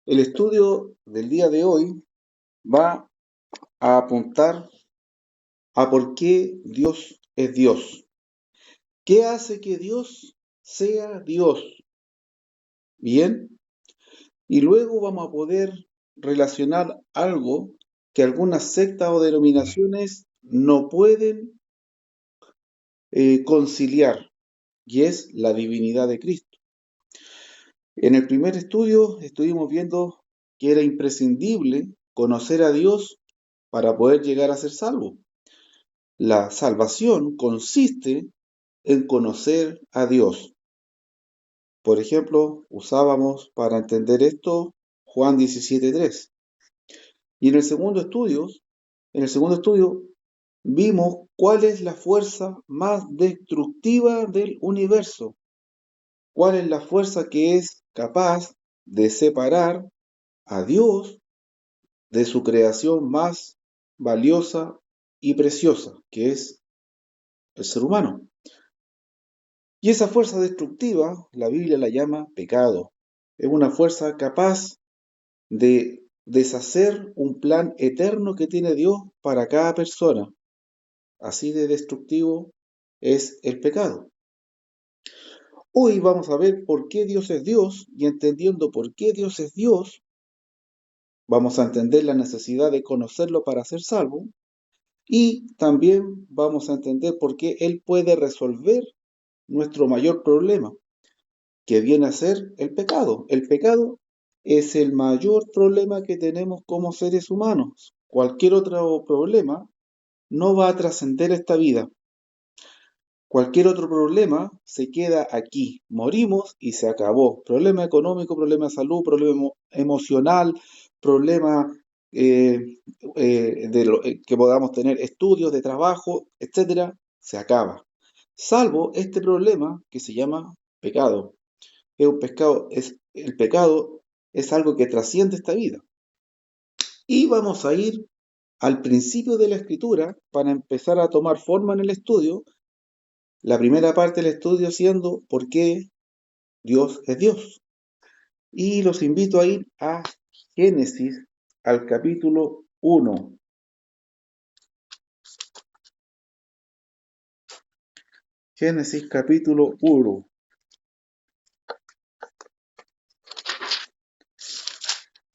El estudio del día de hoy va a apuntar a por qué Dios es Dios. ¿Qué hace que Dios sea Dios? Bien, y luego vamos a poder relacionar algo que algunas sectas o denominaciones no pueden conciliar, y es la divinidad de Cristo. En el primer estudio estuvimos viendo que era imprescindible conocer a Dios para poder llegar a ser salvo. La salvación consiste en conocer a Dios. Por ejemplo, usábamos para entender esto Juan 17:3. Y en el segundo estudio vimos cuál es la fuerza más destructiva del universo, cuál es la fuerza que es capaz de separar a Dios de su creación más valiosa y preciosa, que es el ser humano. Y esa fuerza destructiva, la Biblia la llama pecado. Es una fuerza capaz de deshacer un plan eterno que tiene Dios para cada persona. Así de destructivo es el pecado. Hoy vamos a ver por qué Dios es Dios, y entendiendo por qué Dios es Dios, vamos a entender la necesidad de conocerlo para ser salvo, y también vamos a entender por qué Él puede resolver nuestro mayor problema, que viene a ser el pecado. El pecado es el mayor problema que tenemos como seres humanos. Cualquier otro problema no va a trascender esta vida. Cualquier otro problema se queda aquí. Morimos y se acabó. Problema económico, problema de salud, problema emocional, problema eh, que podamos tener estudios de trabajo, etcétera, se acaba. Salvo este problema que se llama pecado. El pecado es algo que trasciende esta vida. Y vamos a ir al principio de la escritura para empezar a tomar forma en el estudio. La primera parte del estudio siendo ¿por qué Dios es Dios? Y los invito a ir a Génesis, al capítulo 1. Génesis capítulo 1.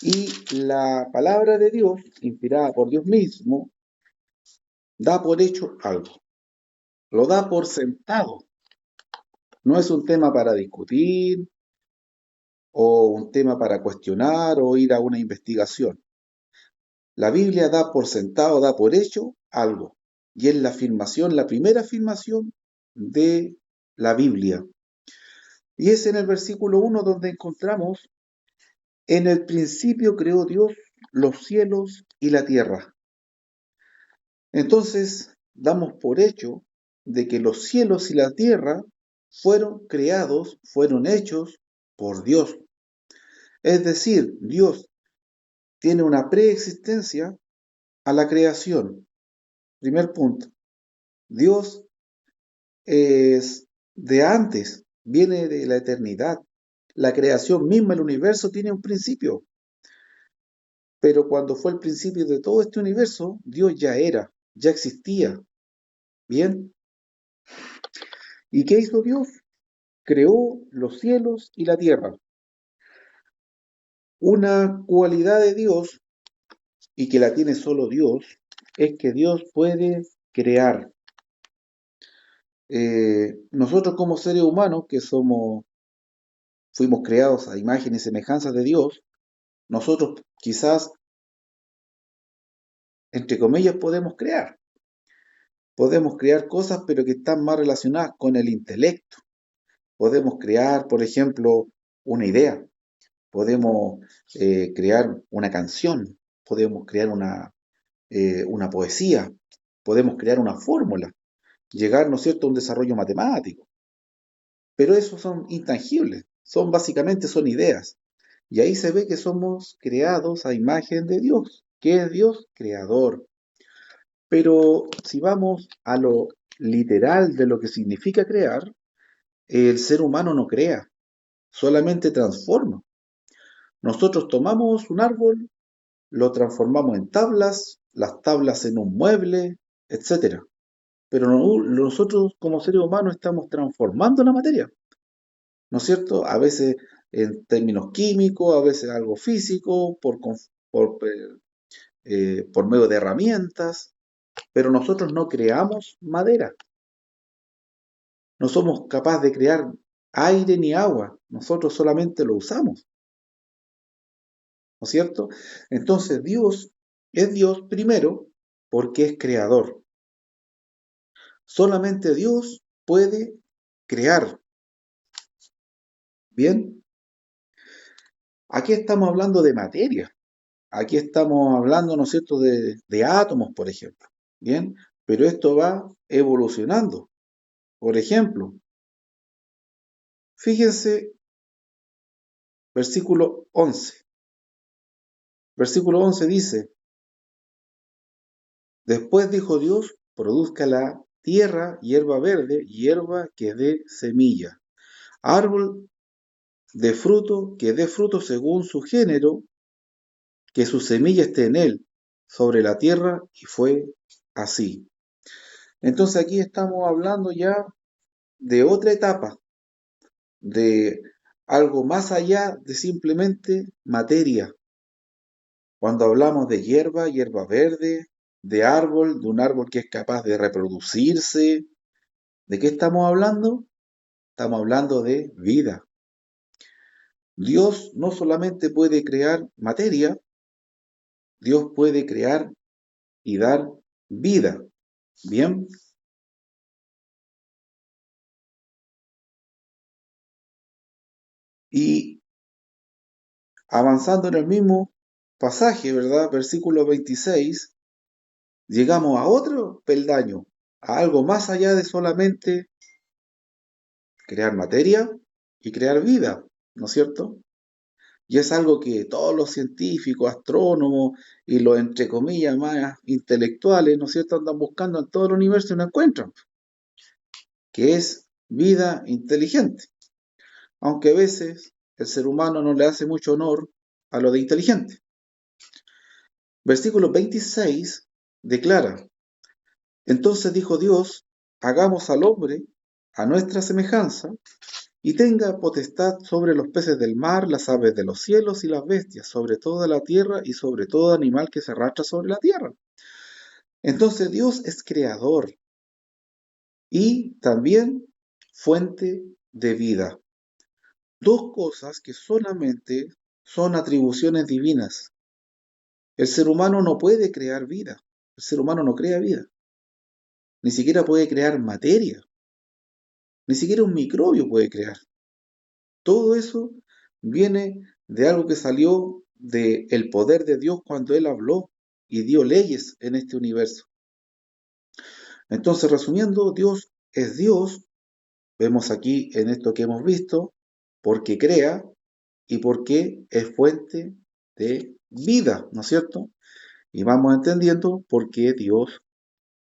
Y la palabra de Dios, inspirada por Dios mismo, da por hecho algo. Lo da por sentado. No es un tema para discutir o un tema para cuestionar o ir a una investigación. La Biblia da por sentado, da por hecho algo. Y es la afirmación, la primera afirmación de la Biblia. Y es en el versículo 1 donde encontramos, en el principio creó Dios los cielos y la tierra. Entonces, damos por hecho de que los cielos y la tierra fueron creados, fueron hechos por Dios. Es decir, Dios tiene una preexistencia a la creación. Primer punto. Dios es de antes, viene de la eternidad. La creación misma, el universo, tiene un principio. Pero cuando fue el principio de todo este universo, Dios ya era, ya existía. Bien. ¿Y qué hizo Dios? Creó los cielos y la tierra. Una cualidad de Dios, y que la tiene solo Dios, es que Dios puede crear. Nosotros como seres humanos, que fuimos creados a imagen y semejanza de Dios, nosotros quizás, entre comillas, podemos crear cosas, pero que están más relacionadas con el intelecto. Podemos crear, por ejemplo, una idea, podemos crear una canción, podemos crear una poesía, podemos crear una fórmula, llegar, ¿no es cierto?, a un desarrollo matemático. Pero esos son intangibles, son ideas. Y ahí se ve que somos creados a imagen de Dios, que es Dios creador. Pero si vamos a lo literal de lo que significa crear, el ser humano no crea, solamente transforma. Nosotros tomamos un árbol, lo transformamos en tablas, las tablas en un mueble, etcétera. Pero nosotros como seres humanos estamos transformando la materia, ¿no es cierto? A veces en términos químicos, a veces algo físico, por medio de herramientas, pero nosotros no creamos madera, no somos capaces de crear aire ni agua, nosotros solamente lo usamos, ¿no es cierto? Entonces Dios es Dios primero porque es creador. Solamente Dios puede crear. Bien, aquí estamos hablando de materia. Aquí estamos hablando, ¿no es cierto?, de átomos, por ejemplo. Bien, pero esto va evolucionando. Por ejemplo, fíjense, versículo 11. Versículo 11 dice, después dijo Dios, produzca la tierra hierba verde, hierba que dé semilla, árbol de fruto que dé fruto según su género, que su semilla esté en él, sobre la tierra, y fue así. Entonces aquí estamos hablando ya de otra etapa, de algo más allá de simplemente materia. Cuando hablamos de hierba, hierba verde, de un árbol que es capaz de reproducirse, ¿de qué estamos hablando? Estamos hablando de vida. Dios no solamente puede crear materia, Dios puede crear y dar vida. Bien, y avanzando en el mismo pasaje, ¿verdad? Versículo 26, llegamos a otro peldaño, a algo más allá de solamente crear materia y crear vida, ¿no es cierto? Y es algo que todos los científicos, astrónomos y los entre comillas más intelectuales, ¿no es cierto?, andan buscando en todo el universo y no encuentran, que es vida inteligente. Aunque a veces el ser humano no le hace mucho honor a lo de inteligente. Versículo 26 declara, entonces dijo Dios, hagamos al hombre a nuestra semejanza y tenga potestad sobre los peces del mar, las aves de los cielos y las bestias, sobre toda la tierra y sobre todo animal que se arrastra sobre la tierra. Entonces Dios es creador y también fuente de vida. Dos cosas que solamente son atribuciones divinas. El ser humano no puede crear vida. El ser humano no crea vida. Ni siquiera puede crear materia. Ni siquiera un microbio puede crear. Todo eso viene de algo que salió del poder de Dios cuando Él habló y dio leyes en este universo. Entonces, resumiendo, Dios es Dios. Vemos aquí en esto que hemos visto, porque crea y porque es fuente de vida, ¿no es cierto? Y vamos entendiendo por qué Dios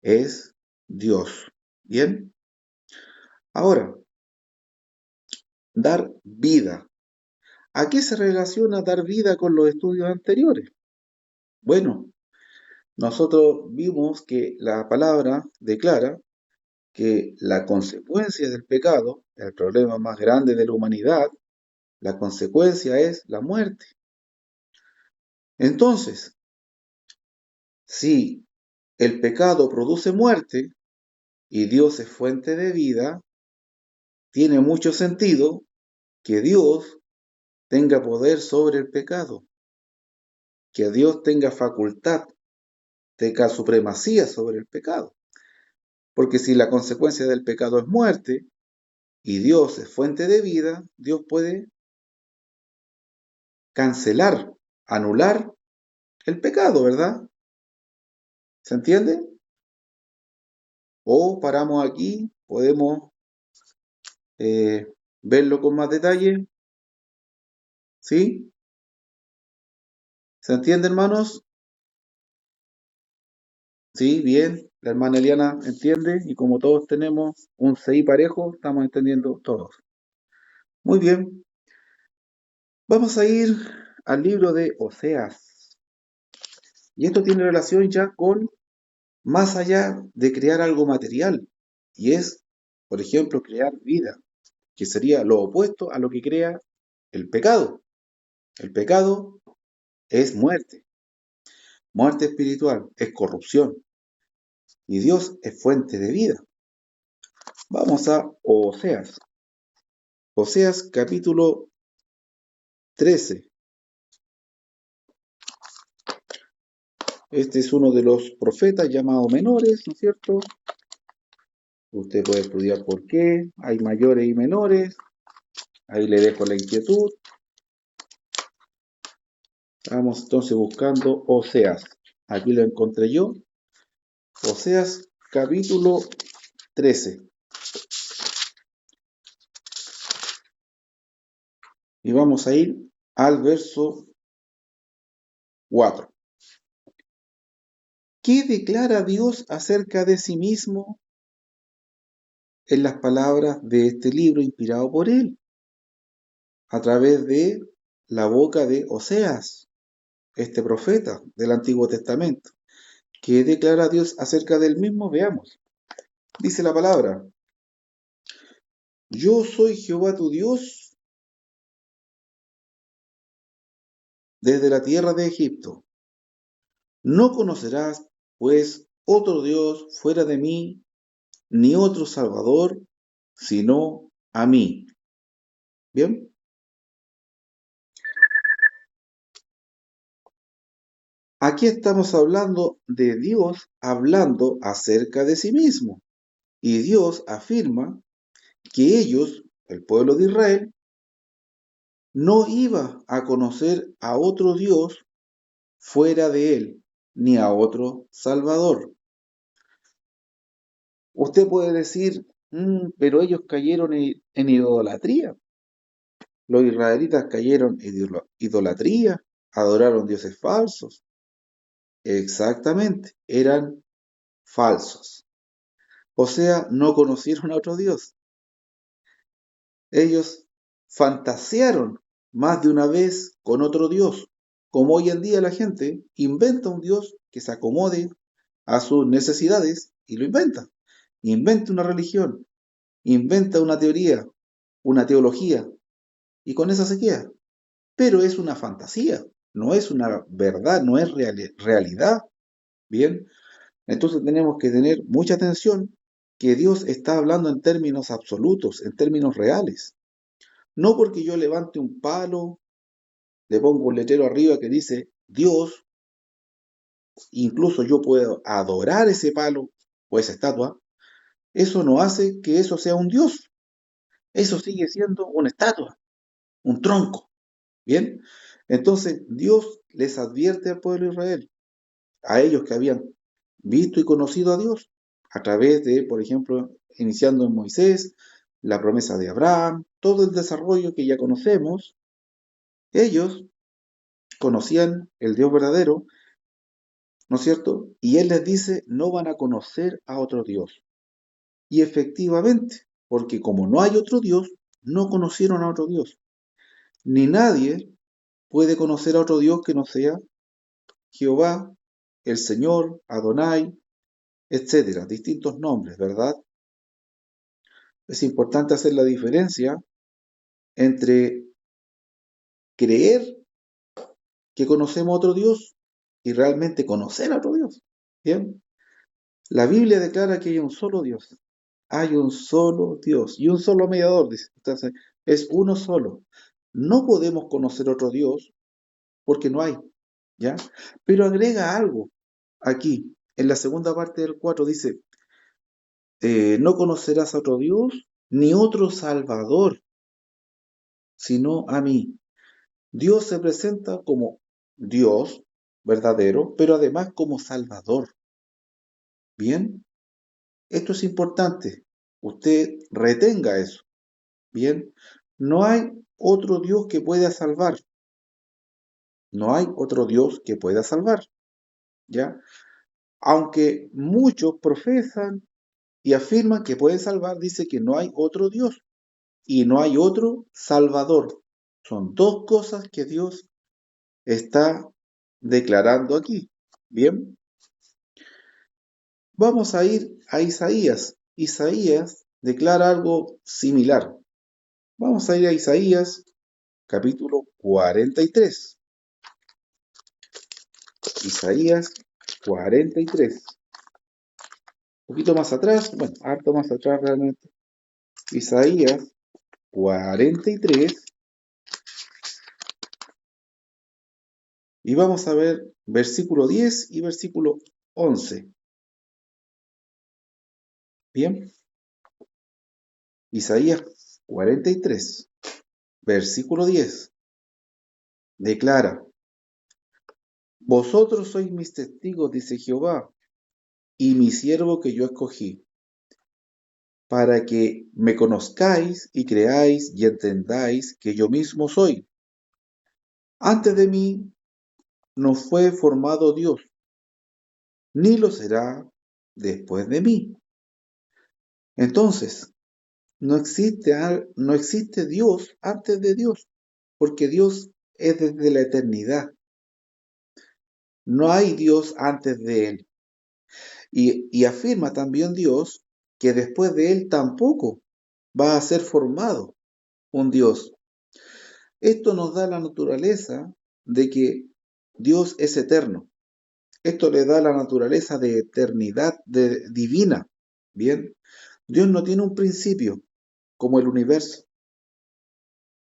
es Dios. Bien, ahora, dar vida. ¿A qué se relaciona dar vida con los estudios anteriores? Bueno, nosotros vimos que la palabra declara que la consecuencia del pecado, el problema más grande de la humanidad, la consecuencia es la muerte. Entonces, si el pecado produce muerte y Dios es fuente de vida, tiene mucho sentido que Dios tenga poder sobre el pecado, que Dios tenga facultad, tenga supremacía sobre el pecado. Porque si la consecuencia del pecado es muerte y Dios es fuente de vida, Dios puede cancelar, anular el pecado, ¿verdad? ¿Se entiende? O paramos aquí, podemos verlo con más detalle, ¿sí? ¿Se entiende, hermanos? Sí, bien. La hermana Eliana entiende y como todos tenemos un CI parejo, estamos entendiendo todos. Muy bien. Vamos a ir al libro de Oseas. Y esto tiene relación ya con más allá de crear algo material. Y es, por ejemplo, crear vida, que sería lo opuesto a lo que crea el pecado. El pecado es muerte, muerte espiritual, es corrupción. Y Dios es fuente de vida. Vamos a Oseas. Oseas capítulo 13. Este es uno de los profetas llamados menores, ¿no es cierto? Usted puede estudiar por qué, hay mayores y menores. Ahí le dejo la inquietud. Vamos entonces buscando Oseas. Aquí lo encontré yo. Oseas capítulo 13. Y vamos a ir al verso 4. ¿Qué declara Dios acerca de sí mismo en las palabras de este libro inspirado por él? A través de la boca de Oseas, este profeta del Antiguo Testamento. ¿Qué declara Dios acerca del mismo? Veamos. Dice la palabra: Yo soy Jehová tu Dios desde la tierra de Egipto. No conocerás, pues, otro Dios fuera de mí, ni otro Salvador, sino a mí. ¿Bien? Aquí estamos hablando de Dios hablando acerca de sí mismo. Y Dios afirma que ellos, el pueblo de Israel, no iba a conocer a otro Dios fuera de él, ni a otro Salvador. Usted puede decir, pero ellos cayeron en idolatría. Los israelitas cayeron en idolatría, adoraron dioses falsos. Exactamente, eran falsos. O sea, no conocieron a otro Dios. Ellos fantasearon más de una vez con otro Dios, como hoy en día la gente inventa un Dios que se acomode a sus necesidades y lo inventa. Inventa una religión, inventa una teoría, una teología, y con esa se queda. Pero es una fantasía, no es una verdad, no es realidad. Bien, entonces tenemos que tener mucha atención que Dios está hablando en términos absolutos, en términos reales. No porque yo levante un palo, le pongo un letrero arriba que dice Dios, incluso yo puedo adorar ese palo o esa estatua, eso no hace que eso sea un Dios. Eso sigue siendo una estatua, un tronco. Bien, entonces Dios les advierte al pueblo de Israel, a ellos que habían visto y conocido a Dios, a través de, por ejemplo, iniciando en Moisés, la promesa de Abraham, todo el desarrollo que ya conocemos. Ellos conocían el Dios verdadero, ¿no es cierto? Y Él les dice, no van a conocer a otro Dios. Y efectivamente, porque como no hay otro Dios, no conocieron a otro Dios. Ni nadie puede conocer a otro Dios que no sea Jehová, el Señor, Adonai, etcétera, distintos nombres, ¿verdad? Es importante hacer la diferencia entre creer que conocemos a otro Dios y realmente conocer a otro Dios. Bien, la Biblia declara que hay un solo Dios, hay un solo Dios y un solo mediador, dice. Entonces, es uno solo. No podemos conocer otro Dios porque no hay, ¿ya? Pero agrega algo aquí, en la segunda parte del 4 dice, no conocerás a otro Dios ni otro Salvador, sino a mí. Dios se presenta como Dios verdadero, pero además como Salvador. Bien, esto es importante. Usted retenga eso. Bien, no hay otro Dios que pueda salvar. No hay otro Dios que pueda salvar. ¿Ya? Aunque muchos profesan y afirman que pueden salvar, dice que no hay otro Dios y no hay otro Salvador. Son dos cosas que Dios está declarando aquí. Bien, vamos a ir a Isaías. Isaías declara algo similar. Vamos a ir a Isaías capítulo 43. Isaías 43. Un poquito más atrás, bueno, harto más atrás realmente. Isaías 43. Y vamos a ver versículo 10 y versículo 11. Bien, Isaías 43, versículo 10, declara: Vosotros sois mis testigos, dice Jehová, y mi siervo que yo escogí, para que me conozcáis y creáis y entendáis que yo mismo soy. Antes de mí no fue formado Dios, ni lo será después de mí. Entonces, no existe Dios antes de Dios, porque Dios es desde la eternidad. No hay Dios antes de Él. Y afirma también Dios que después de Él tampoco va a ser formado un Dios. Esto nos da la naturaleza de que Dios es eterno. Esto le da la naturaleza de eternidad divina. Bien, Dios no tiene un principio como el universo,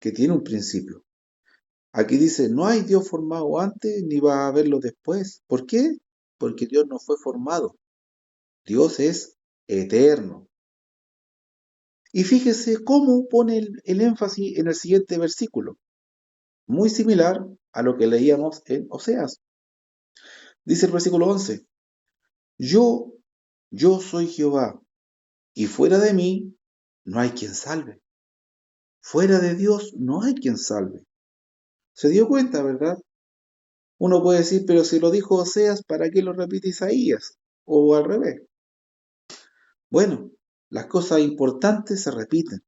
que tiene un principio. Aquí dice, no hay Dios formado antes ni va a haberlo después. ¿Por qué? Porque Dios no fue formado. Dios es eterno. Y fíjese cómo pone el énfasis en el siguiente versículo, muy similar a lo que leíamos en Oseas. Dice el versículo 11, yo, yo soy Jehová, y fuera de mí no hay quien salve. Fuera de Dios no hay quien salve. ¿Se dio cuenta, verdad? Uno puede decir, pero si lo dijo Oseas, ¿para qué lo repite Isaías? O al revés. Bueno, las cosas importantes se repiten.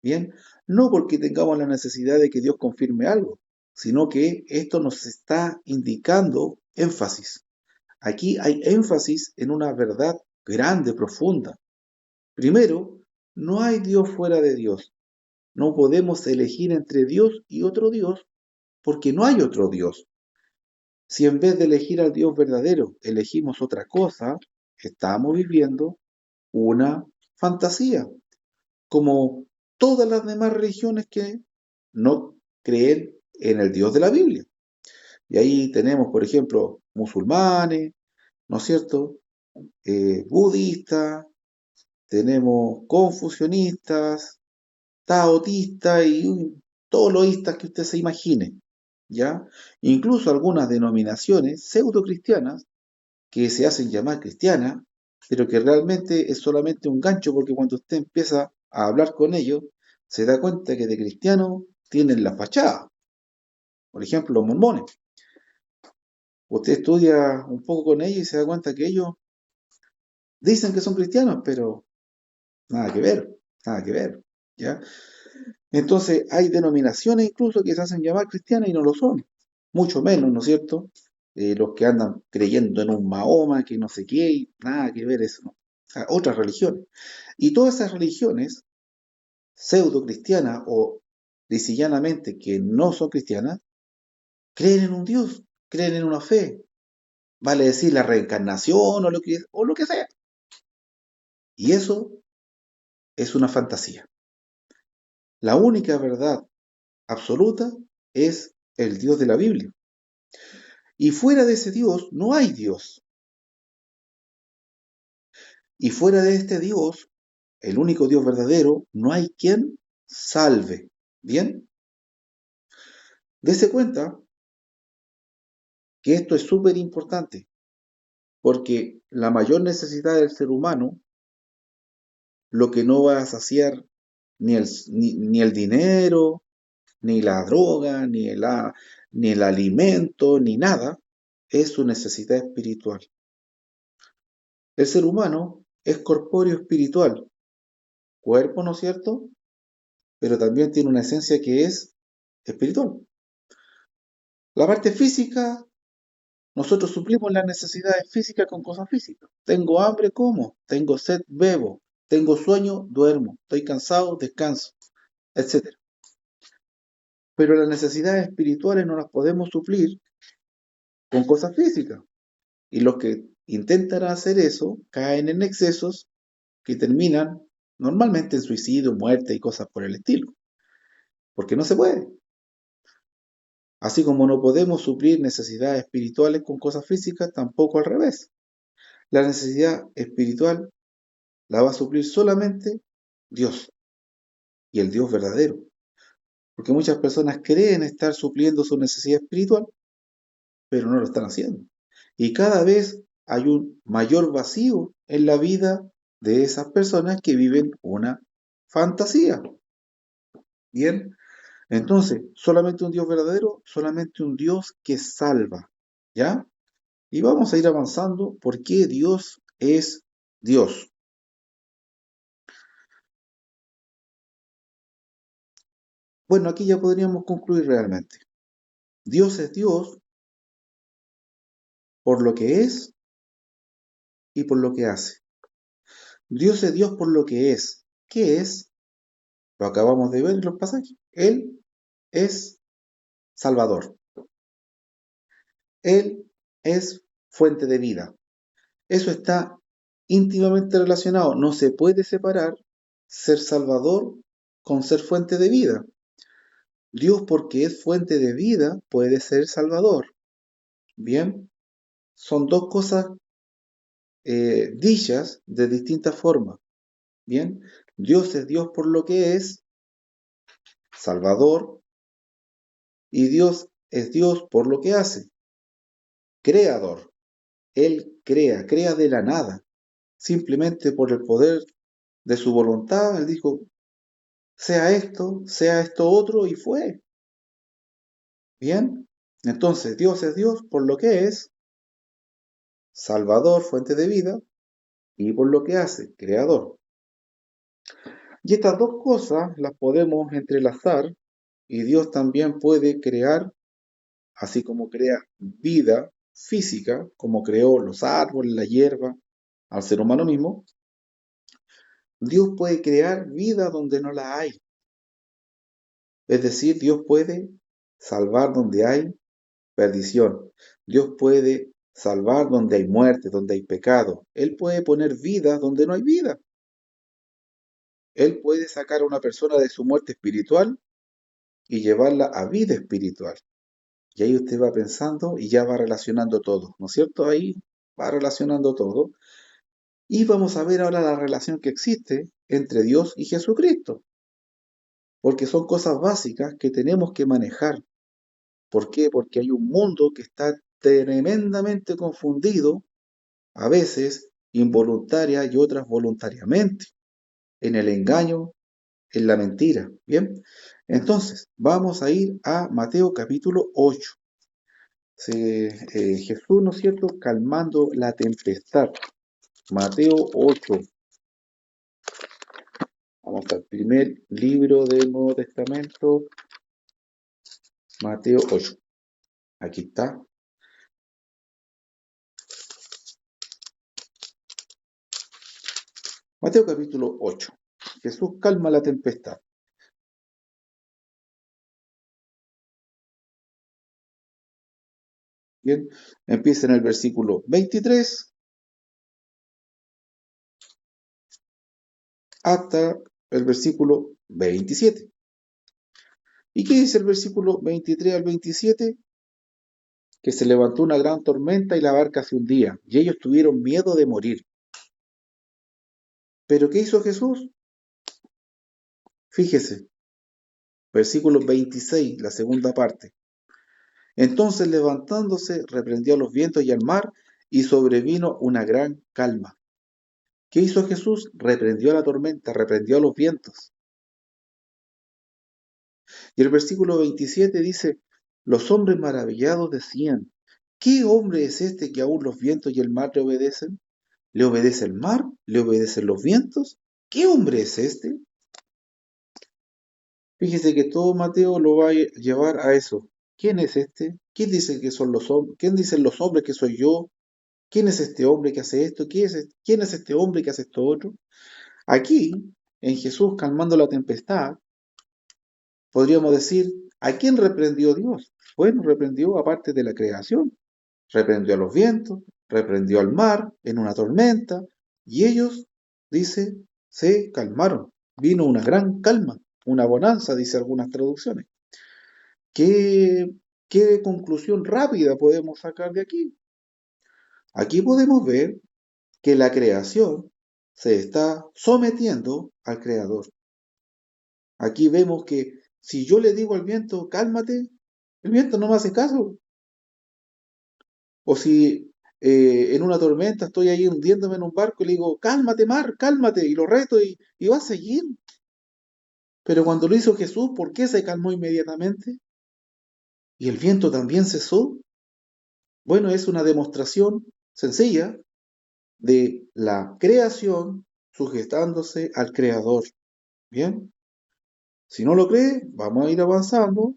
Bien, no porque tengamos la necesidad de que Dios confirme algo, sino que esto nos está indicando énfasis. Aquí hay énfasis en una verdad grande, profunda. Primero, no hay Dios fuera de Dios. No podemos elegir entre Dios y otro Dios porque no hay otro Dios. Si en vez de elegir al Dios verdadero elegimos otra cosa, estamos viviendo una fantasía, como todas las demás religiones que no creen en el Dios de la Biblia. Y ahí tenemos, por ejemplo, musulmanes, ¿no es cierto? Budistas, tenemos confucionistas, taoístas y todos los istas que usted se imagine, ¿ya? Incluso algunas denominaciones pseudo-cristianas que se hacen llamar cristianas, pero que realmente es solamente un gancho porque cuando usted empieza a hablar con ellos, se da cuenta que de cristianos tienen la fachada. Por ejemplo, los mormones. Usted estudia un poco con ellos y se da cuenta que ellos dicen que son cristianos, pero nada que ver, nada que ver, ¿ya? Entonces hay denominaciones incluso que se hacen llamar cristianas y no lo son, mucho menos, ¿no es cierto? Los que andan creyendo en un Mahoma, que no sé qué, y nada que ver eso, ¿no? O sea, otras religiones. Y todas esas religiones pseudo cristianas o lisillanamente que no son cristianas, creen en un Dios, creen en una fe, vale decir la reencarnación o lo que sea. Y eso es una fantasía. La única verdad absoluta es el Dios de la Biblia. Y fuera de ese Dios no hay Dios. Y fuera de este Dios, el único Dios verdadero, no hay quien salve. ¿Bien? Dese cuenta que esto es súper importante, porque la mayor necesidad del ser humano, lo que no va a saciar ni el dinero, ni la droga, ni el alimento, ni nada, es su necesidad espiritual. El ser humano es corpóreo espiritual, cuerpo, ¿no es cierto? Pero también tiene una esencia que es espiritual. La parte física, nosotros suplimos las necesidades físicas con cosas físicas. Tengo hambre, como. Tengo sed, bebo. Tengo sueño, duermo. Estoy cansado, descanso, etcétera. Pero las necesidades espirituales no las podemos suplir con cosas físicas. Y los que intentan hacer eso caen en excesos que terminan normalmente en suicidio, muerte y cosas por el estilo. Porque no se puede. Así como no podemos suplir necesidades espirituales con cosas físicas, tampoco al revés. La necesidad espiritual la va a suplir solamente Dios y el Dios verdadero. Porque muchas personas creen estar supliendo su necesidad espiritual, pero no lo están haciendo. Y cada vez hay un mayor vacío en la vida de esas personas que viven una fantasía. Bien, entonces, solamente un Dios verdadero, solamente un Dios que salva. ¿Ya? Y vamos a ir avanzando porque Dios es Dios. Bueno, aquí ya podríamos concluir realmente. Dios es Dios por lo que es y por lo que hace. Dios es Dios por lo que es. ¿Qué es? Lo acabamos de ver en los pasajes. Él es Salvador. Él es fuente de vida. Eso está íntimamente relacionado. No se puede separar ser Salvador con ser fuente de vida. Dios, porque es fuente de vida, puede ser Salvador. Bien, son dos cosas dichas de distintas formas. Bien, Dios es Dios por lo que es Salvador y Dios es Dios por lo que hace, Creador. Él crea, crea de la nada, simplemente por el poder de su voluntad. Él dijo, sea esto otro y fue. Bien, entonces Dios es Dios por lo que es Salvador, fuente de vida, y por lo que hace, Creador. Y estas dos cosas las podemos entrelazar y Dios también puede crear, así como crea vida física, como creó los árboles, la hierba, al ser humano mismo. Dios puede crear vida donde no la hay. Es decir, Dios puede salvar donde hay perdición. Dios puede salvar donde hay muerte, donde hay pecado. Él puede poner vida donde no hay vida. Él puede sacar a una persona de su muerte espiritual y llevarla a vida espiritual. Y ahí usted va pensando y ya va relacionando todo, ¿no es cierto? Ahí va relacionando todo. Y vamos a ver ahora la relación que existe entre Dios y Jesucristo, porque son cosas básicas que tenemos que manejar. ¿Por qué? Porque hay un mundo que está tremendamente confundido, a veces involuntaria y otras voluntariamente, en el engaño, en la mentira. Bien, entonces vamos a ir a Mateo capítulo 8. Jesús, ¿no es cierto?, calmando la tempestad. Mateo 8. Vamos al primer libro del Nuevo Testamento, Mateo 8. Aquí está. Mateo capítulo 8. Jesús calma la tempestad. Bien, empieza en el versículo 23 hasta el versículo 27. ¿Y qué dice el versículo 23 al 27? Que se levantó una gran tormenta y la barca se hundía, y ellos tuvieron miedo de morir. ¿Pero qué hizo Jesús? Fíjese, versículo 26, la segunda parte. Entonces levantándose, reprendió a los vientos y al mar, y sobrevino una gran calma. ¿Qué hizo Jesús? Reprendió a la tormenta, reprendió a los vientos. Y el versículo 27 dice, los hombres maravillados decían, ¿qué hombre es este que aún los vientos y el mar le obedecen? ¿Le obedece el mar? ¿Le obedecen los vientos? ¿Qué hombre es este? Fíjese que todo Mateo lo va a llevar a eso. ¿Quién es este? ¿Quién dice que son los hombres? ¿Quién dicen los hombres que soy yo? ¿Quién es este hombre que hace esto? ¿Quién es este hombre que hace esto otro? Aquí, en Jesús calmando la tempestad, podríamos decir, ¿a quién reprendió Dios? Bueno, reprendió aparte de la creación, reprendió a los vientos, reprendió al mar en una tormenta, y ellos, dice, se calmaron. Vino una gran calma, una bonanza, dice algunas traducciones. ¿Qué, qué conclusión rápida podemos sacar de aquí? Aquí podemos ver que la creación se está sometiendo al creador. Aquí vemos que si yo le digo al viento, cálmate, el viento no me hace caso. O si en una tormenta estoy ahí hundiéndome en un barco y le digo, cálmate mar, cálmate, y lo reto y va a seguir. Pero cuando lo hizo Jesús, ¿por qué se calmó inmediatamente? Y el viento también cesó. Bueno, es una demostración sencilla de la creación sujetándose al creador. Bien, si no lo cree, vamos a ir avanzando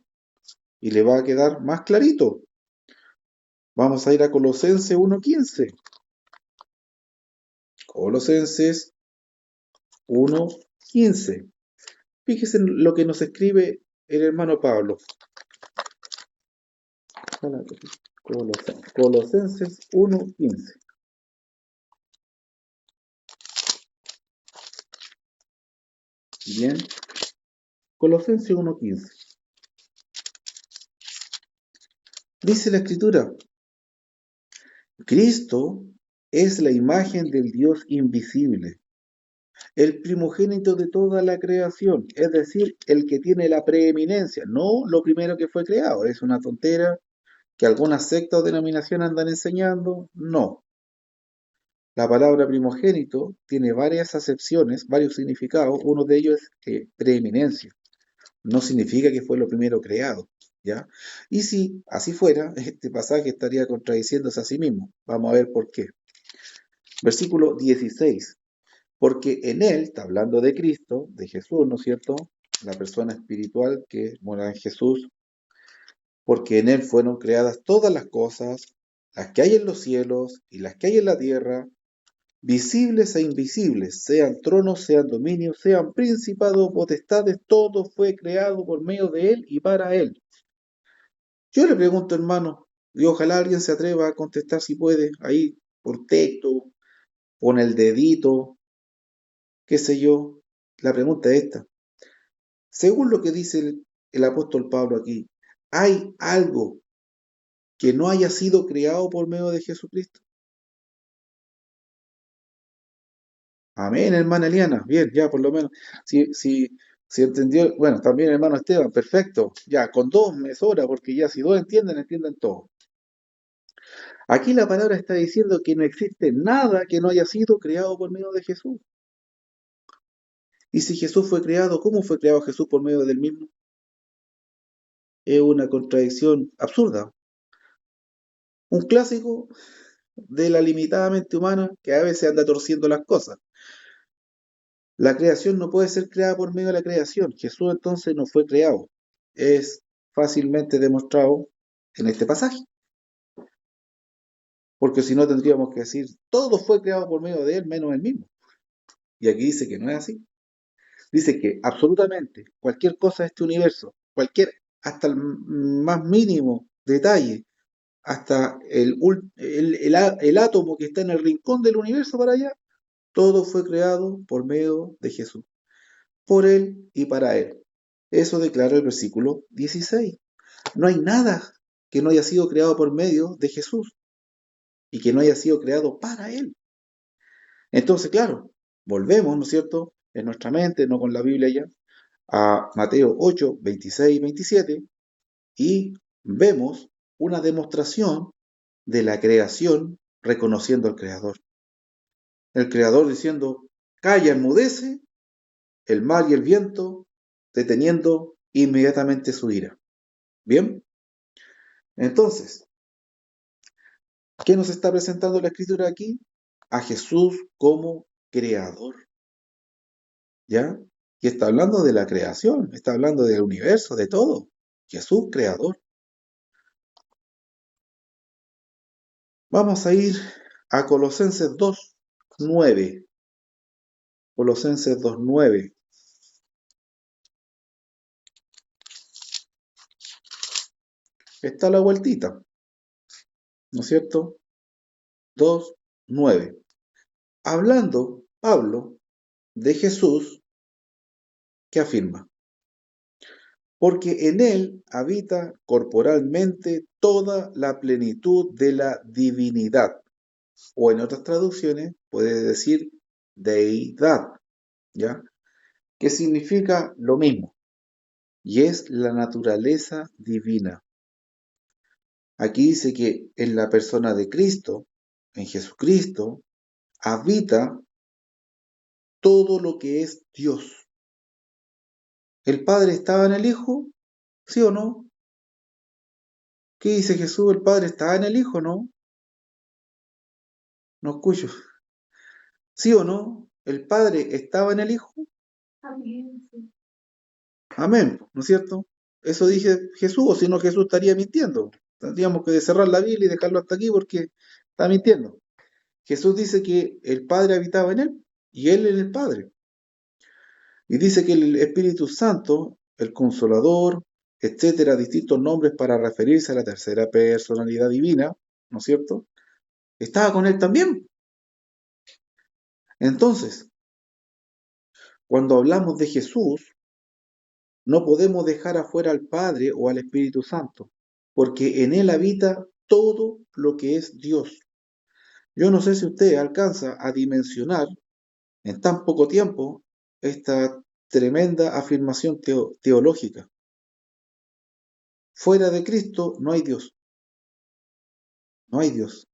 y le va a quedar más clarito. Vamos a ir a Colosenses 1:15. Colosenses 1:15. Fíjese en lo que nos escribe el hermano Pablo. Colosenses 1:15. Bien, Colosenses 1:15. Dice la escritura, Cristo es la imagen del Dios invisible, el primogénito de toda la creación, es decir, el que tiene la preeminencia, no lo primero que fue creado. Es una tontera que algunas sectas o denominaciones andan enseñando. No. La palabra primogénito tiene varias acepciones, varios significados. Uno de ellos es preeminencia. No significa que fue lo primero creado, ¿ya? Y si así fuera, este pasaje estaría contradiciéndose a sí mismo. Vamos a ver por qué. Versículo 16. Porque en él, está hablando de Cristo, de Jesús, ¿no es cierto? La persona espiritual que mora en Jesús, porque en él fueron creadas todas las cosas, las que hay en los cielos y las que hay en la tierra, visibles e invisibles, sean tronos, sean dominios, sean principados o potestades, todo fue creado por medio de él y para él. Yo le pregunto, hermano, y ojalá alguien se atreva a contestar si puede, ahí por texto, con el dedito, qué sé yo. La pregunta es esta. Según lo que dice el apóstol Pablo aquí, ¿hay algo que no haya sido creado por medio de Jesucristo? Amén, hermana Eliana. Bien, ya por lo menos. Si entendió, bueno, también hermano Esteban, perfecto. Ya, con dos me sobra, porque ya si dos entienden, entienden todo. Aquí la palabra está diciendo que no existe nada que no haya sido creado por medio de Jesús. Y si Jesús fue creado, ¿cómo fue creado Jesús por medio del mismo? Es una contradicción absurda. Un clásico de la limitada mente humana que a veces anda torciendo las cosas. La creación no puede ser creada por medio de la creación. Jesús entonces no fue creado. Es fácilmente demostrado en este pasaje. Porque si no tendríamos que decir, todo fue creado por medio de él, menos él mismo. Y aquí dice que no es así. Dice que absolutamente cualquier cosa de este universo, hasta el más mínimo detalle, hasta el átomo que está en el rincón del universo para allá, todo fue creado por medio de Jesús, por él y para él. Eso declara el versículo 16. No hay nada que no haya sido creado por medio de Jesús y que no haya sido creado para él. Entonces, claro, volvemos, ¿no es cierto?, en nuestra mente, no con la Biblia ya, a Mateo 8, 26 y 27, y vemos una demostración de la creación reconociendo al Creador. El Creador diciendo, calla, enmudece, el mar y el viento, deteniendo inmediatamente su ira. ¿Bien? Entonces, ¿qué nos está presentando la Escritura aquí? A Jesús como creador, ¿ya? Y está hablando de la creación, está hablando del universo, de todo. Jesús creador. Vamos a ir a Colosenses 2:9. Colosenses 2:9. Está a la vueltita, ¿no es cierto? 2:9. Hablando Pablo de Jesús, que afirma: porque en él habita corporalmente toda la plenitud de la divinidad. O en otras traducciones puede decir deidad, ¿ya? Que significa lo mismo, y es la naturaleza divina. Aquí dice que en la persona de Cristo, en Jesucristo, habita todo lo que es Dios. ¿El Padre estaba en el Hijo? ¿Sí o no? ¿Qué dice Jesús? ¿El Padre estaba en el Hijo? ¿No? No escucho. ¿Sí o no? ¿El Padre estaba en el Hijo? Amén. Sí. Amén, ¿no es cierto? Eso dice Jesús, o si no Jesús estaría mintiendo. Tendríamos que cerrar la Biblia y dejarlo hasta aquí porque está mintiendo. Jesús dice que el Padre habitaba en él y él en el Padre. Y dice que el Espíritu Santo, el Consolador, etcétera, distintos nombres para referirse a la tercera personalidad divina, ¿no es cierto? Estaba con él también. Entonces, cuando hablamos de Jesús, no podemos dejar afuera al Padre o al Espíritu Santo, porque en él habita todo lo que es Dios. Yo no sé si usted alcanza a dimensionar en tan poco tiempo esta tremenda afirmación teológica. Fuera de Cristo no hay Dios, no hay Dios.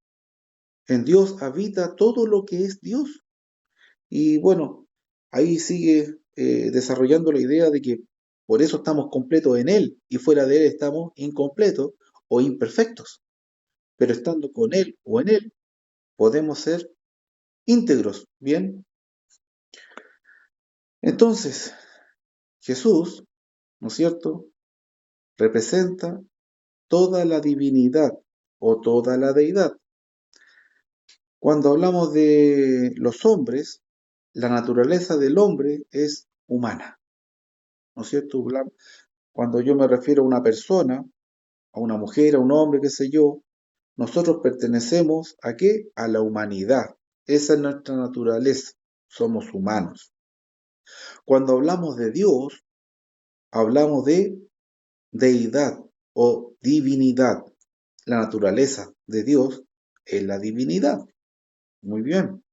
En Dios habita todo lo que es Dios. Y bueno, ahí sigue desarrollando la idea de que por eso estamos completos en Él y fuera de Él estamos incompletos o imperfectos. Pero estando con Él o en Él podemos ser íntegros, ¿bien? Entonces, Jesús, ¿no es cierto?, representa toda la divinidad o toda la deidad. Cuando hablamos de los hombres, la naturaleza del hombre es humana, ¿no es cierto? Cuando yo me refiero a una persona, a una mujer, a un hombre, qué sé yo, nosotros pertenecemos ¿a qué? A la humanidad. Esa es nuestra naturaleza. Somos humanos. Cuando hablamos de Dios, hablamos de deidad o divinidad. La naturaleza de Dios es la divinidad. Muy bien.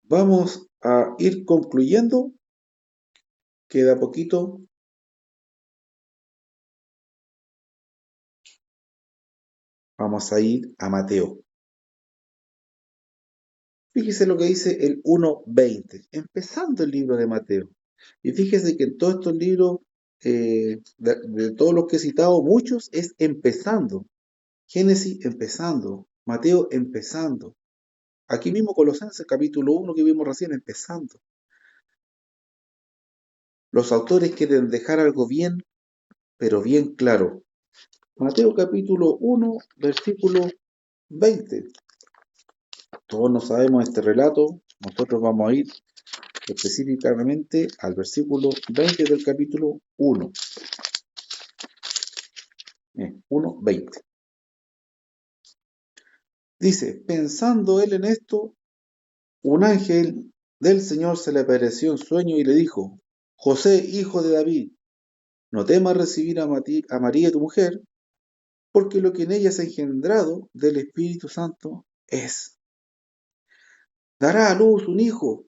Vamos a ir concluyendo. Queda poquito. Vamos a ir a Mateo. Fíjese lo que dice el 1:20, empezando el libro de Mateo. Y fíjese que en todos estos libros, de todos los que he citado, muchos es empezando. Génesis empezando, Mateo empezando. Aquí mismo Colosenses capítulo 1 que vimos recién empezando. Los autores quieren dejar algo bien, pero bien claro. Mateo capítulo 1, versículo 20. Todos no sabemos este relato, nosotros vamos a ir específicamente al versículo 20 del capítulo 1. 1:20. Dice, pensando él en esto, un ángel del Señor se le apareció en sueño y le dijo, José, hijo de David, no temas recibir a María tu mujer, porque lo que en ella es engendrado del Espíritu Santo es. Dará a luz un hijo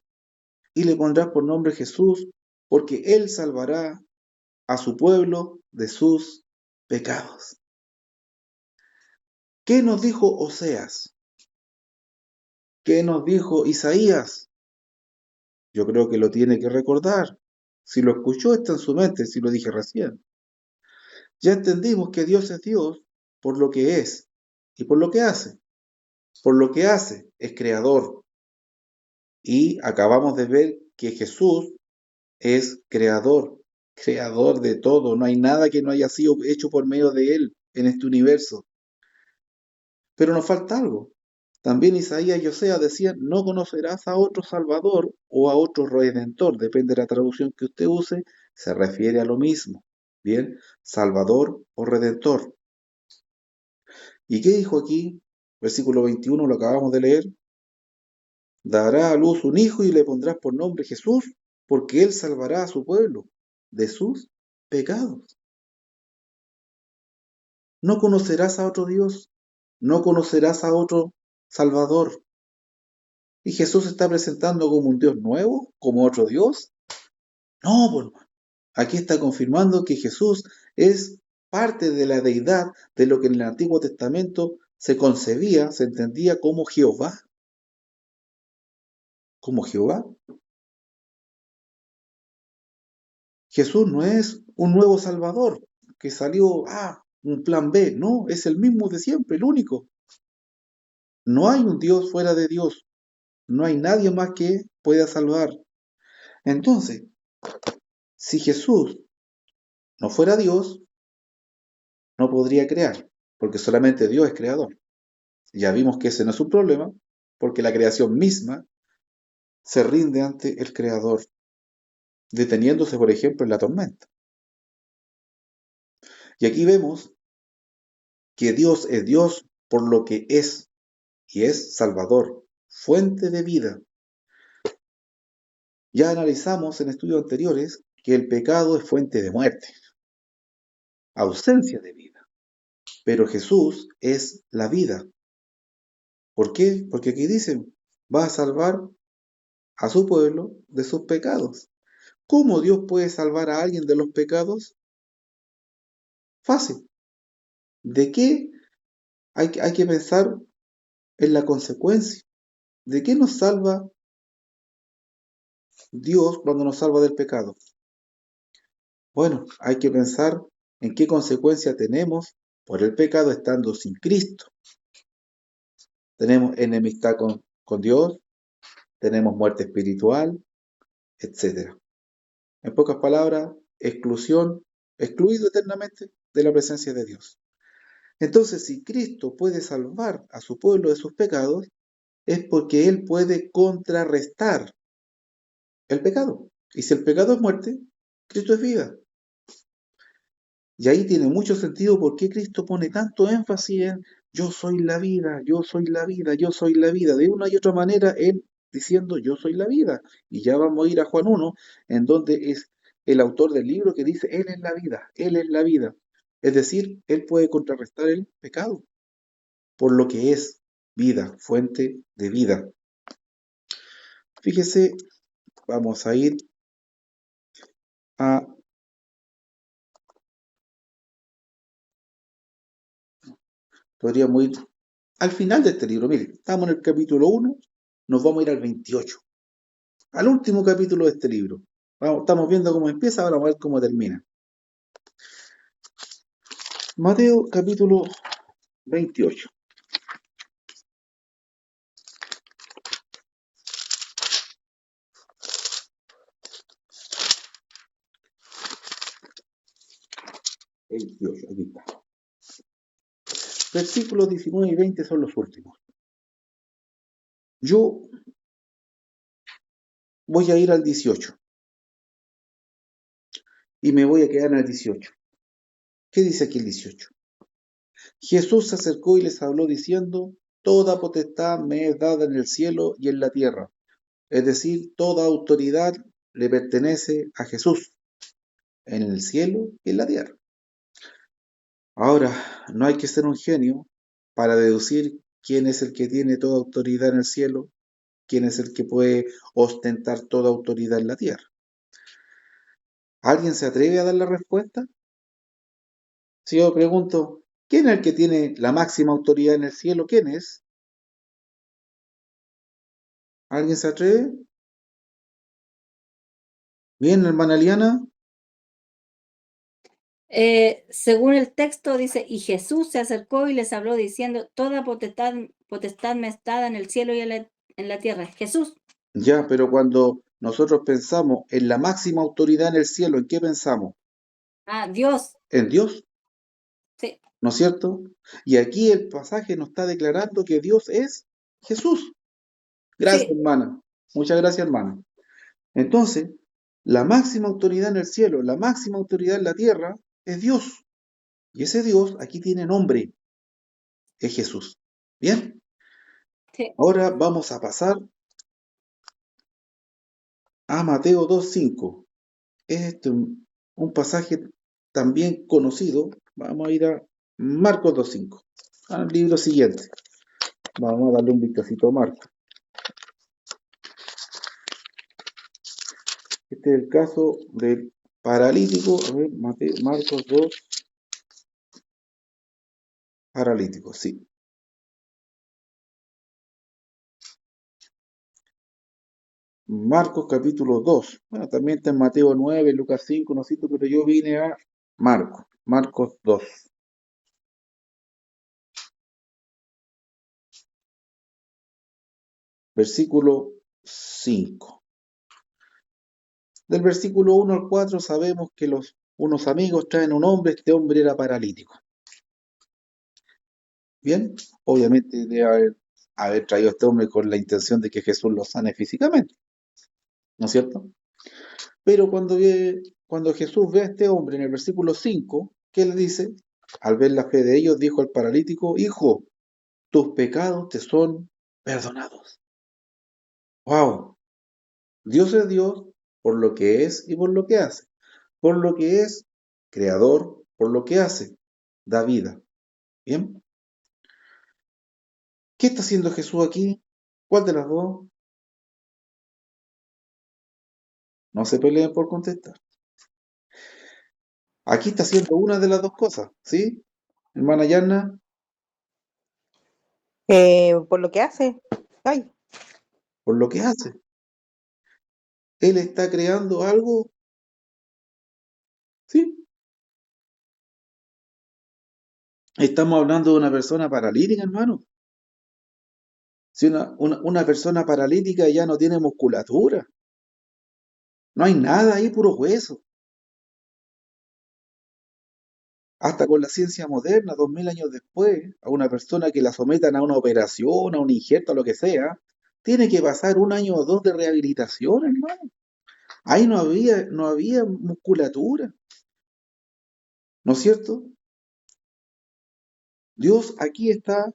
y le pondrás por nombre Jesús, porque él salvará a su pueblo de sus pecados. ¿Qué nos dijo Oseas? ¿Qué nos dijo Isaías? Yo creo que lo tiene que recordar. Si lo escuchó, está en su mente, si lo dije recién. Ya entendimos que Dios es Dios por lo que es y por lo que hace. Por lo que hace es creador. Y acabamos de ver que Jesús es creador. creador de todo. No hay nada que no haya sido hecho por medio de Él en este universo. Pero nos falta algo. También Isaías y Oseas decían, no conocerás a otro Salvador o a otro Redentor, depende de la traducción que usted use, se refiere a lo mismo. Bien, Salvador o Redentor. ¿Y qué dijo aquí? Versículo 21, lo acabamos de leer. Dará a luz un hijo y le pondrás por nombre Jesús, porque él salvará a su pueblo de sus pecados. No conocerás a otro Dios, no conocerás a otro Salvador. ¿Y Jesús se está presentando como un Dios nuevo, como otro Dios? No, pues hermano. Aquí está confirmando que Jesús es parte de la deidad de lo que en el Antiguo Testamento se concebía, se entendía como Jehová. Como Jehová. Jesús no es un nuevo Salvador que salió, un plan B, no, es el mismo de siempre, el único. No hay un Dios fuera de Dios, no hay nadie más que pueda salvar. Entonces, si Jesús no fuera Dios, no podría crear, porque solamente Dios es creador. Ya vimos que ese no es un problema, porque la creación misma se rinde ante el creador, deteniéndose, por ejemplo, en la tormenta. Y aquí vemos que Dios es Dios por lo que es, y es Salvador, fuente de vida. Ya analizamos en estudios anteriores que el pecado es fuente de muerte, ausencia de vida, pero Jesús es la vida. ¿Por qué? Porque aquí dicen, va a salvar a su pueblo de sus pecados. ¿Cómo Dios puede salvar a alguien de los pecados? Fácil. ¿De qué? Hay que pensar en la consecuencia. ¿De qué nos salva Dios cuando nos salva del pecado? Bueno, hay que pensar en qué consecuencia tenemos por el pecado estando sin Cristo. Tenemos enemistad con Dios, tenemos muerte espiritual, etc. En pocas palabras, exclusión, excluido eternamente de la presencia de Dios. Entonces, si Cristo puede salvar a su pueblo de sus pecados, es porque Él puede contrarrestar el pecado. Y si el pecado es muerte, Cristo es vida. Y ahí tiene mucho sentido por qué Cristo pone tanto énfasis en yo soy la vida, yo soy la vida, yo soy la vida. De una y otra manera, Él diciendo yo soy la vida. Y ya vamos a ir a Juan 1, en donde es el autor del libro que dice Él es la vida, Él es la vida. Es decir, Él puede contrarrestar el pecado por lo que es vida, fuente de vida. Fíjese, vamos a ir a... Podríamos ir al final de este libro. Mire, estamos en el capítulo 1, nos vamos a ir al 28, al último capítulo de este libro. Estamos viendo cómo empieza, ahora vamos a ver cómo termina. Mateo capítulo 28. Aquí está. Versículos 19 y 20 son los últimos. Yo voy a ir al 18 y me voy a quedar en el 18. ¿Qué dice aquí el 18? Jesús se acercó y les habló diciendo, toda potestad me es dada en el cielo y en la tierra. Es decir, toda autoridad le pertenece a Jesús en el cielo y en la tierra. Ahora, no hay que ser un genio para deducir quién es el que tiene toda autoridad en el cielo, quién es el que puede ostentar toda autoridad en la tierra. ¿Alguien se atreve a dar la respuesta? Si yo pregunto, ¿quién es el que tiene la máxima autoridad en el cielo? ¿Quién es? ¿Alguien se atreve? Bien, hermana Liana. Según el texto dice, y Jesús se acercó y les habló diciendo, toda potestad me es dada en el cielo y en la tierra. Jesús. Ya, pero cuando nosotros pensamos en la máxima autoridad en el cielo, ¿en qué pensamos? Ah, Dios. En Dios, Sí, ¿no es cierto? Y aquí el pasaje nos está declarando que Dios es Jesús. Gracias, sí, hermana. Muchas gracias, hermana. Entonces, la máxima autoridad en el cielo, la máxima autoridad en la tierra es Dios. Y ese Dios aquí tiene nombre, es Jesús. Bien, sí. ahora vamos a pasar a Mateo 2:5. Este es un pasaje también conocido. Vamos a ir a Marcos 2:5, al libro siguiente. Vamos a darle un vistacito a Marcos. Este es el caso del paralítico. A ver, Marcos 2, paralítico, sí. Marcos capítulo 2. Bueno, también está en Mateo 9, Lucas 5, no sé, pero yo vine a Marcos 2. Versículo 5. Del versículo 1 al 4 sabemos que unos amigos traen un hombre, este hombre era paralítico. Bien, obviamente debe haber traído a este hombre con la intención de que Jesús lo sane físicamente, ¿no es cierto? Pero cuando Jesús ve a este hombre en el versículo 5, ¿qué le dice? Al ver la fe de ellos, dijo al paralítico: Hijo, tus pecados te son perdonados. ¡Wow! Dios es Dios por lo que es y por lo que hace. Por lo que es creador, por lo que hace, da vida. ¿Bien? ¿Qué está haciendo Jesús aquí? ¿Cuál de las dos? No se peleen por contestar. Aquí está haciendo una de las dos cosas, ¿sí? Hermana Yana, Por lo que hace. Ay, por lo que hace. Él está creando algo, ¿sí? Estamos hablando de una persona paralítica, hermano. Si una persona paralítica ya no tiene musculatura, no hay nada ahí, puro hueso. Hasta con la ciencia moderna, 2000 años después, a una persona que la sometan a una operación, a un injerto, a lo que sea, tiene que pasar 1 año o 2 de rehabilitación, hermano. Ahí no había musculatura, ¿no es cierto? Dios aquí está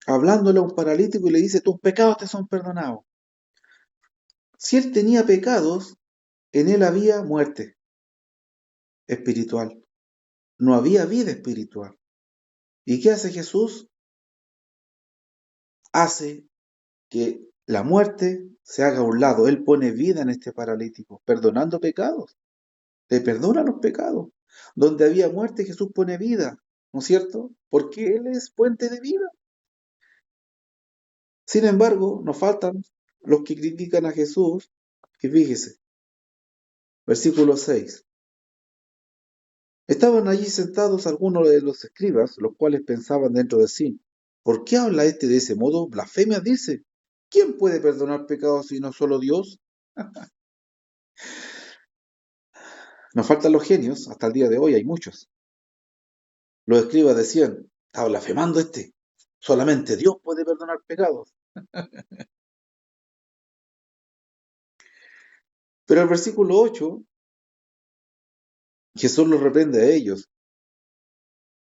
hablándole a un paralítico y le dice: tus pecados te son perdonados. Si él tenía pecados, en él había muerte espiritual, no había vida espiritual. ¿Y qué hace Jesús? Hace que la muerte se haga a un lado. Él pone vida en este paralítico, perdonando pecados. Le perdona los pecados. Donde había muerte, Jesús pone vida, ¿no es cierto? Porque Él es fuente de vida. Sin embargo, nos faltan los que critican a Jesús. Y fíjese, versículo 6. Estaban allí sentados algunos de los escribas, los cuales pensaban dentro de sí: ¿por qué habla este de ese modo? Blasfemias dice. ¿Quién puede perdonar pecados si no solo Dios? Nos faltan los genios, hasta el día de hoy hay muchos. Los escribas decían: está blasfemando este. Solamente Dios puede perdonar pecados. Pero el versículo 8, Jesús los reprende a ellos.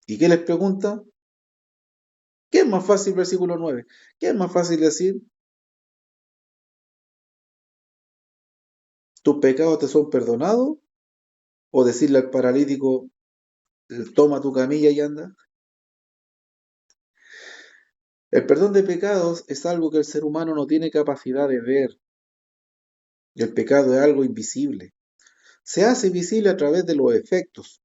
¿Y qué les pregunta? ¿Qué es más fácil, versículo 9? ¿Qué es más fácil decir? ¿Tus pecados te son perdonados? ¿O decirle al paralítico: toma tu camilla y anda? El perdón de pecados es algo que el ser humano no tiene capacidad de ver. Y el pecado es algo invisible. Se hace visible a través de los efectos,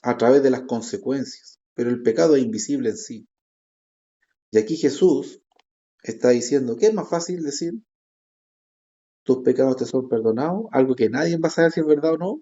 a través de las consecuencias, pero el pecado es invisible en sí. Y aquí Jesús está diciendo: ¿qué es más fácil decir? ¿Tus pecados te son perdonados? Algo que nadie va a saber si es verdad o no.